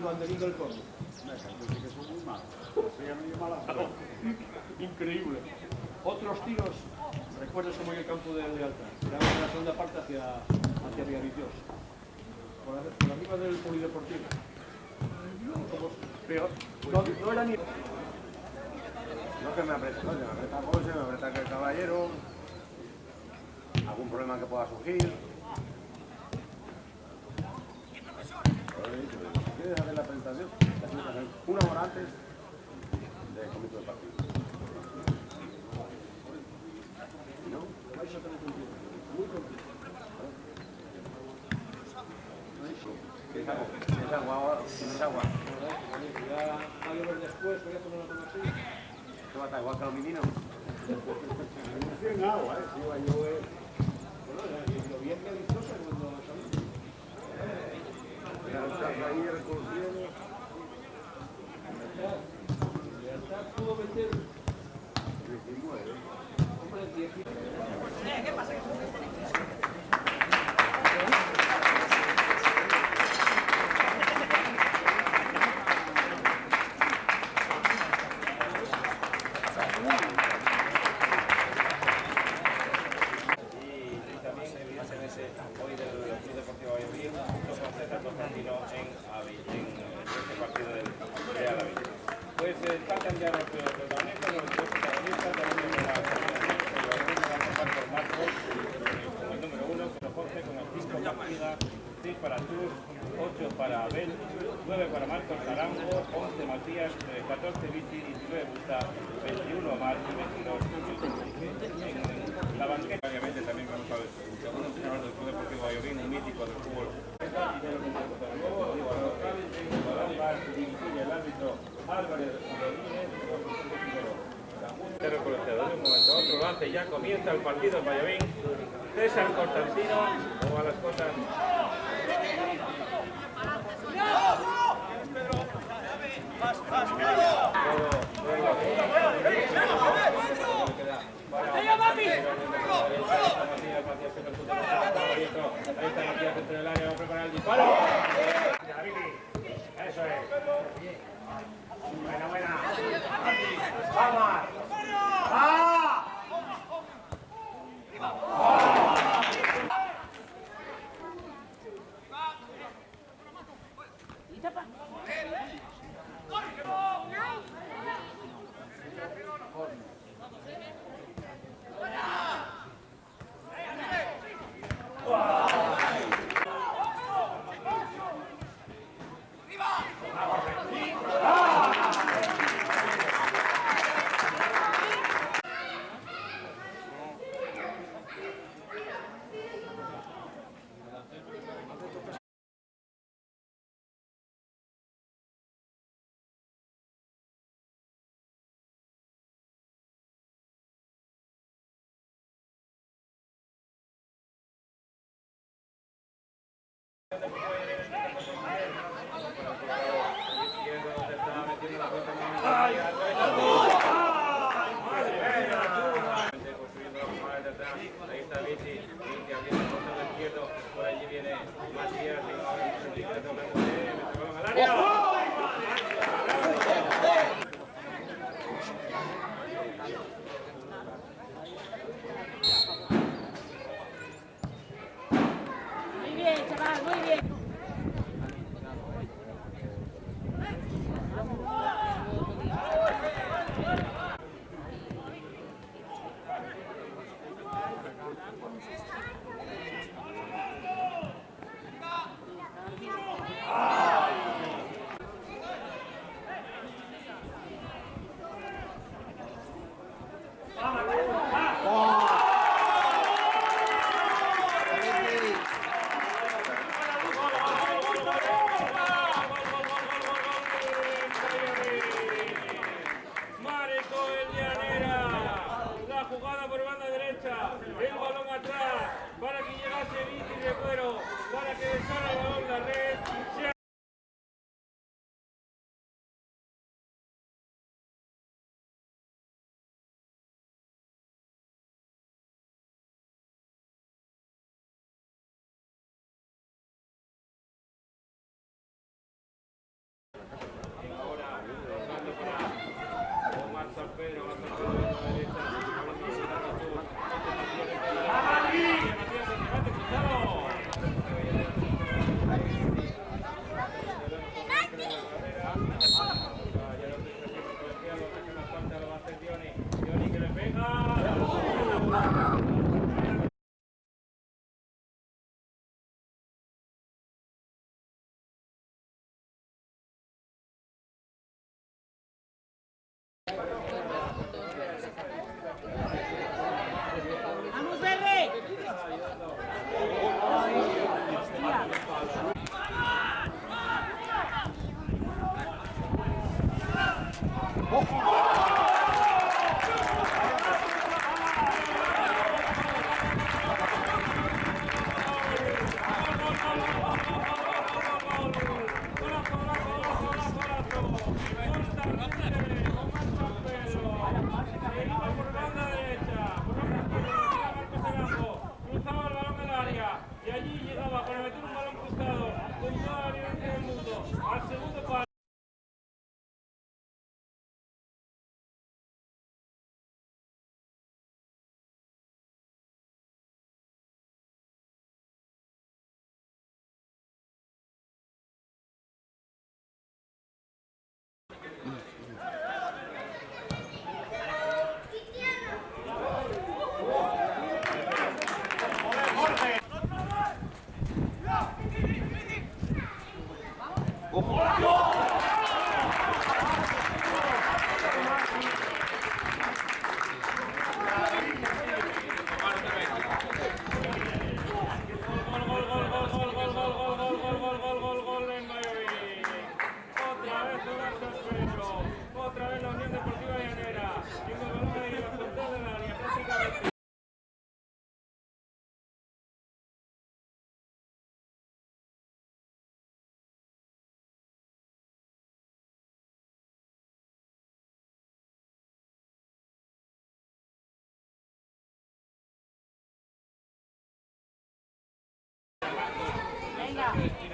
banderín del córner. Que son muy malos. Increíble. Otros tiros, recuerdas como en el campo de Lealtad, tiraban en la segunda parte hacia Villaviciosa, por arriba del polideportivo. Como peor. No era ni... No que me aprieta, no, me aprieta José, me aprieta que el caballero, algún problema que pueda surgir. ¿Quieres hacer la presentación? La tienes que hacer una hora antes del comienzo del partido. ¿No? Vais a tener complicado, muy complicado. ¿Tienes agua? ¿Tienes agua? ¿Tienes agua? Ya va a llover después, voy a poner la toma así. ¿Qué va a estar igual que los meninos? Sin agua, sí, va a llover. Bueno, lo bien que vistoso cuando salimos. Ahí reconociendo. Ya está, pudo meter. 19. Hombre, 19. ¿Qué pasa? Hoy del Club Deportivo Valladolid, los conceptos Constantino en este partido del Real Avilés. Pues faltan ya los protagonistas, los dos protagonistas, también de la combinación, pero vamos a empezar por Marcos, como el número 1, con Jorge, con el 5 Partida, 6 para Chus, 8 para Abel, 9 para Marcos Naranjo, 11 Matías, 14 Vichy, 19 Busta, 21 Omar y 22 en la banqueta. Obviamente también vamos a ver un entrenador del Club Deportivo Valladolid, un mítico del fútbol. El árbitro Álvarez Rodríguez, recolectador de un momento a otro, lo hace ya, comienza el partido en Valladolid. César Constantino, como a las cosas. Ahí está Matías dentro del área, va a preparar el disparo. Eso es. Buena. ¡Vamos! ¡Ah! Ahí está Vichy, abriendo el costado izquierdo, por allí viene Matías, al área. Muy bien, chaval, muy bien. ¡Vamos, Berre! Cruzaba el balón del área y allí llegaba para meter un balón cruzado con toda la violencia del mundo al segundo palo. Gol en Valladolid. Otra vez otra vez la Unión Deportiva Llanera. Tiene el balón ahí en la frontera del área prácticamente. Venga.